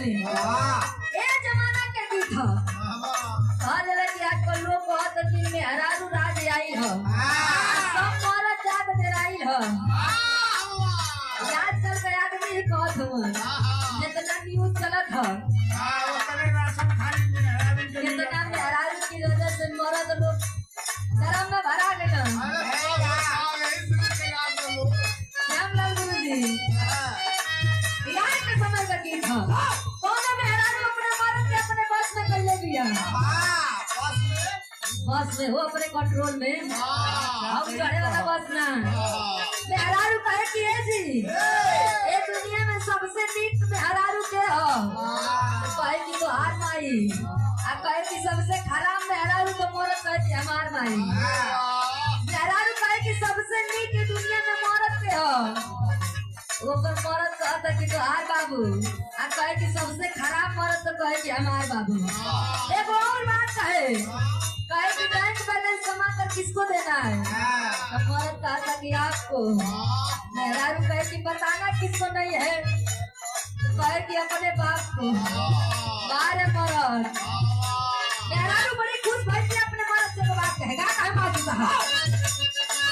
सुनी ए जमाना के गीत ह कहा जाला कि आजकल लोग कहत कि मेहरारू राज आई ह सब मरद जाग डेराइल ह आजकल के आदमी ही कहत हवन जितना न्यूज चलत ह जितना मेहरारू की वजह से मरद लोग धर्म में भरा गए श्यामलाल गुरु जी के समय का गीत है कौन मेहरारू अपने मर्द के अपने बस में कर ले दिया बस में हो अपने कंट्रोल में हम चढ़े वाला बस ना मेहरारू कहे कि है जी ये दुनिया में सबसे नीक मेहरारू के हो कहे कि तो हार माई आ कहे कि सबसे खराब मेहरारू तो मरद कहे कि हमार माई मेहरारू कहे कि सबसे नीक दुनिया में मरद के हो ओकर मरद कहता कि तो हार बाबू आ कहे कि सबसे खराब मरद तो कहे कि हमार बाबू एक और बात कहे कि बैंक बैलेंस जमा कर किसको देना है तो मरद कहता कि आपको मेहरारू कहे कि बताना किसको नहीं है तो कहे कि अपने बाप को बारे मरद मेहरारू बड़ी खुश भाई कि अपने मरद से बात कहेगा कहे माजू साहब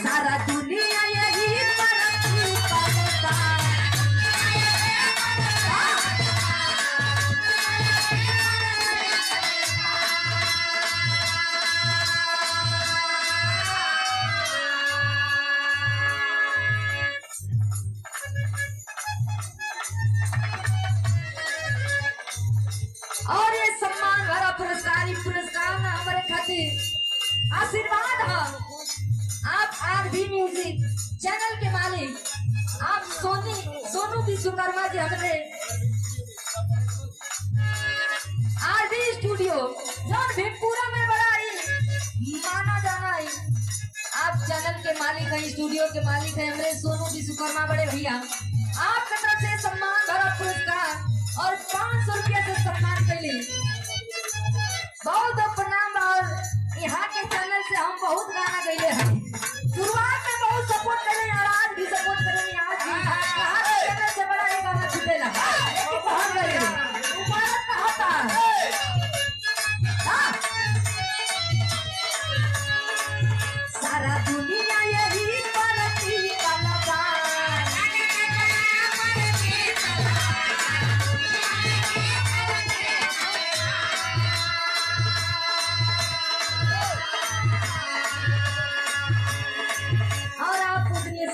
सारा दुनिया यही तरक्की करता और ये सम्मान भरा पुरस्कार ना हमारे खातिर आशीर्वाद है आप आरबी म्यूजिक चैनल के मालिक आप सोनू विश्वकर्मा जी हमने आरबी स्टूडियो जौन भीमपुरा में बड़ा ही माना जाना है आप चैनल के मालिक हैं स्टूडियो के मालिक हैं हमरे सोनू विश्वकर्मा बड़े भैया आपकी तरफ से सम्मान भरा पुरस्कार और 500 रुपया से सम्मान के लिए बहुत प्रणाम और यहाँ के चैनल से हम बहुत गाना गए हैं शुरुआत में बहुत सपोर्ट करें और आज भी सपोर्ट करेंगे आज भी कहाँ के चैनल से बड़ा एक गाना छुपेला बहुत गए मुबारक का होता है सारा दुनिया यही परती कलबा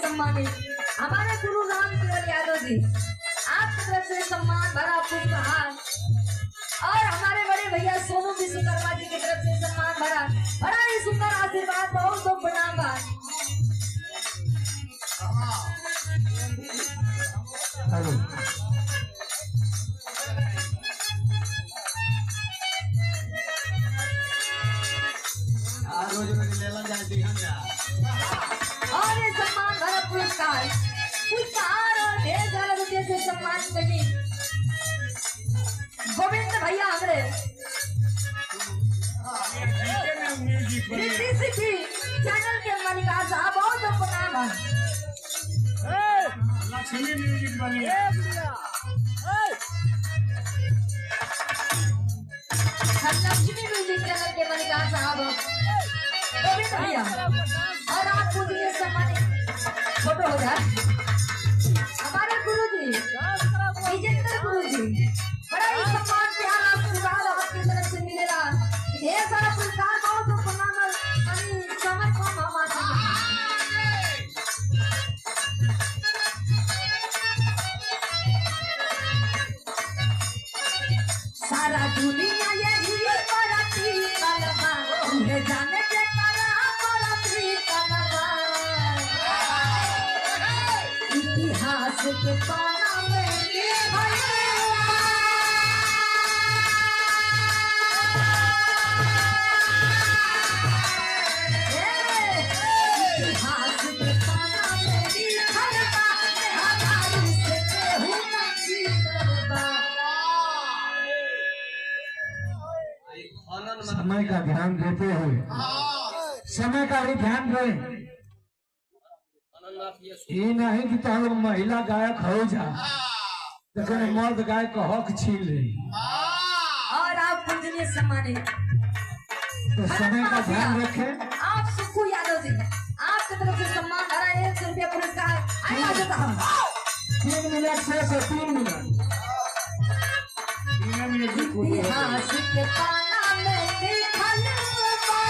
हमारे गुरु राम केवल यादव जी आपकी तरफ से सम्मान भरा पुरस्कार और हमारे बड़े भैया सोनू विश्वकर्मा जी की तरफ से सम्मान भरा बड़ा ही सुंदर आशीर्वाद बहुत बहुत प्रणाम बा और ये सम्मान भरा पुरस्कार और ढेर सारा रुपये से सम्मान करनी गोविंद भैया हमरे चैनल के मलिका साहब बहुत प्रणाम है। लक्ष्मी म्यूजिक बनी लक्ष्मी म्यूजिक चैनल के मलिका साहब गोविंद भैया और आप पूजनीय सम्मानित फोटो हो जाए हमारे गुरु जी विजेंद्र गुरु जी बड़ा ही सम्मान प्यार आशीर्वाद आपकी तरफ से मिलेगा। ढेर सारा पुरस्कार बहुत प्रणाम समझ कम हमारे सारा दुनिया यही बराती कलमा उन्हें जाने के करा बराती कलमा इतिहास के पाना में इतिहास के पाना में लिखलबा हजारू से केहू नहीं करबा। समय का ध्यान देते हुए समय का भी ध्यान दें। ये नहीं कि तुम महिला गायक हो जा लेकिन मर्द गायक का हक छीन ले और आप पूजनीय सम्मानित तो समय का ध्यान रखें। आप सुखू यादव जी आपकी तरफ से सम्मान धरा 100 रुपया पुरस्कार आया देता हूँ 3 मिनट से 3 मिनट इतिहास के पाना में लिखलबा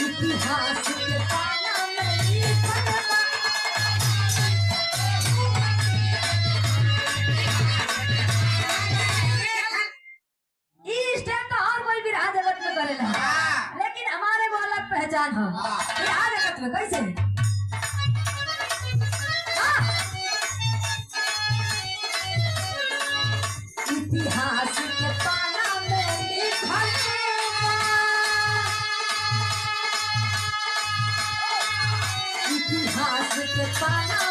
इतिहास के पाना में लिखलबा। इस टाइम तो और कोई भी राह जगत में करेला लेकिन हमारे वो अलग पहचान है। राह जगत में कैसे इतिहास के पाना में लिखलबा इतिहास के पाना